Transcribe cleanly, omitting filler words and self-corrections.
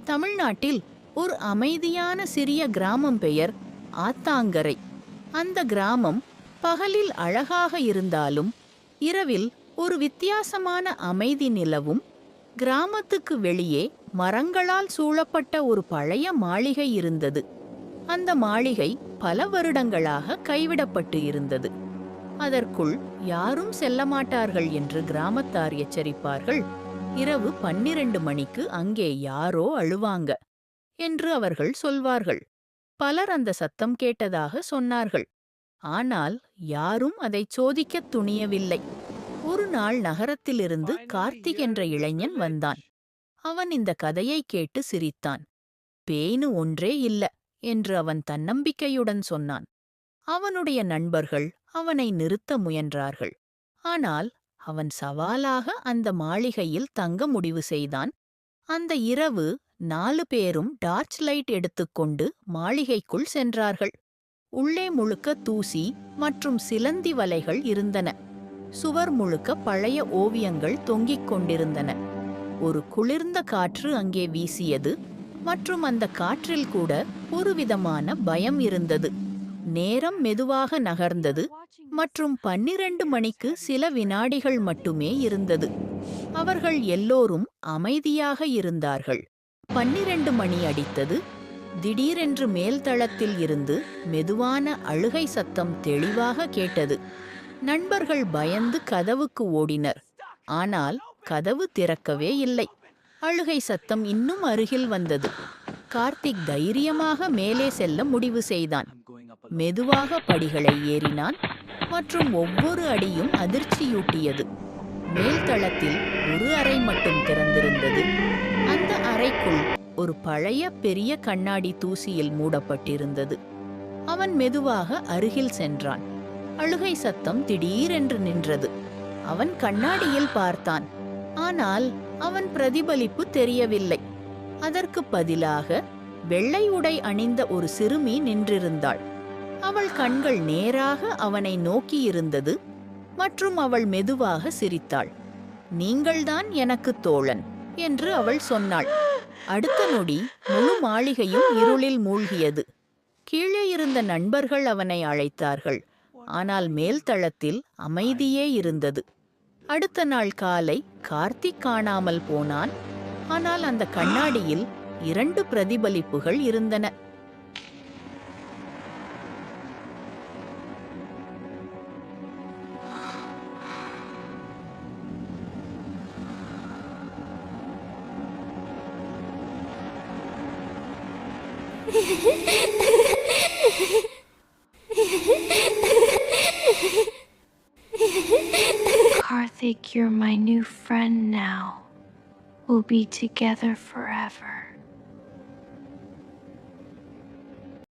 தமிழ்நாட்டில் ஒரு அமைதியான சிறிய கிராமம் பெயர் ஆத்தாங்கரை. அந்த கிராமம் பகலில் அழகாக இருந்தாலும் இரவில் ஒரு வித்தியாசமான அமைதி நிலவும். கிராமத்துக்கு வெளியே மரங்களால் சூழப்பட்ட ஒரு பழைய மாளிகை இருந்தது. அந்த மாளிகை பல வருடங்களாக கைவிடப்பட்டு இருந்தது. அதற்குள் யாரும் செல்ல மாட்டார்கள் என்று கிராமத்தார் எச்சரிப்பார்கள். இரவு 12 மணிக்கு அங்கே யாரோ அழுவாங்க என்று அவர்கள் சொல்வார்கள். பலர் அந்த சத்தம் கேட்டதாக சொன்னார்கள். ஆனால் யாரும் அதை சோதிக்கத் துணியவில்லை. ஒரு நாள் நகரத்திலிருந்து கார்த்திக் என்ற இளைஞன் வந்தான். அவன் இந்த கதையை கேட்டு சிரித்தான். பேய்னு ஒன்றே இல்ல என்று அவன் தன்னம்பிக்கையுடன் சொன்னான். அவனுடைய நண்பர்கள் அவனை நிறுத்த முயன்றார்கள். ஆனால் அவன் சவாலாக அந்த மாளிகையில் தங்க முடிவு செய்தான். அந்த இரவு 4 பேரும் டார்ச் லைட் எடுத்துக்கொண்டு மாளிகைக்குள் சென்றார்கள். உள்ளே முழுக்க தூசி மற்றும் சிலந்தி வலைகள் இருந்தன. சுவர் முழுக்க பழைய ஓவியங்கள் தொங்கிக் கொண்டிருந்தன. ஒரு குளிர்ந்த காற்று அங்கே வீசியது மற்றும் அந்த காற்றில் கூட ஒருவிதமான பயம் இருந்தது. நேரம் மெதுவாக நகர்ந்தது மற்றும் 12 மணிக்கு சில வினாடிகள் மட்டுமே இருந்தது. அவர்கள் எல்லோரும் அமைதியாக இருந்தார்கள். 12 மணி அடித்தது. திடீரென்று மேல்தளத்தில் இருந்து மெதுவான அழுகை சத்தம் தெளிவாக கேட்டது. நண்பர்கள் பயந்து கதவுக்கு ஓடினர். ஆனால் கதவு திறக்கவே இல்லை. அழுகை சத்தம் இன்னும் அருகில் வந்தது. கார்த்திக் தைரியமாக மேலே செல்ல முடிவு செய்தான். மெதுவாக படிகளை ஏறினான் மற்றும் ஒவ்வொரு அடியும் அதிர்ச்சியூட்டியது. மேல்தளத்தில் ஒரு அறை மட்டும் திறந்திருந்தது. அந்த அறைக்குள் ஒரு பழைய பெரிய கண்ணாடி தூசியில் மூடப்பட்டிருந்தது. அவன் மெதுவாக அருகில் சென்றான். அழுகை சத்தம் திடீரென்று நின்றது. அவன் கண்ணாடியில் பார்த்தான். ஆனால் அவன் பிரதிபலிப்பு தெரியவில்லை. அதற்கு பதிலாக வெள்ளை உடை அணிந்த ஒரு சிறுமி நின்றிருந்தாள். அவள் கண்கள் நேராக அவனை நோக்கியிருந்தது மற்றும் அவள் மெதுவாக சிரித்தாள். நீங்கள்தான் எனக்கு தோழன் என்று அவள் சொன்னாள். அடுத்த நொடி முழு மாளிகையும் இருளில் மூழ்கியது. கீழே இருந்த நண்பர்கள் அவனை அழைத்தார்கள். ஆனால் மேல்தளத்தில் அமைதியே இருந்தது. அடுத்த நாள் காலை கார்த்திக் காணாமல் போனான். ஆனால் அந்த கண்ணாடியில் 2 பிரதிபலிப்புகள் இருந்தன. Karthik, you're my new friend now. We'll be together forever.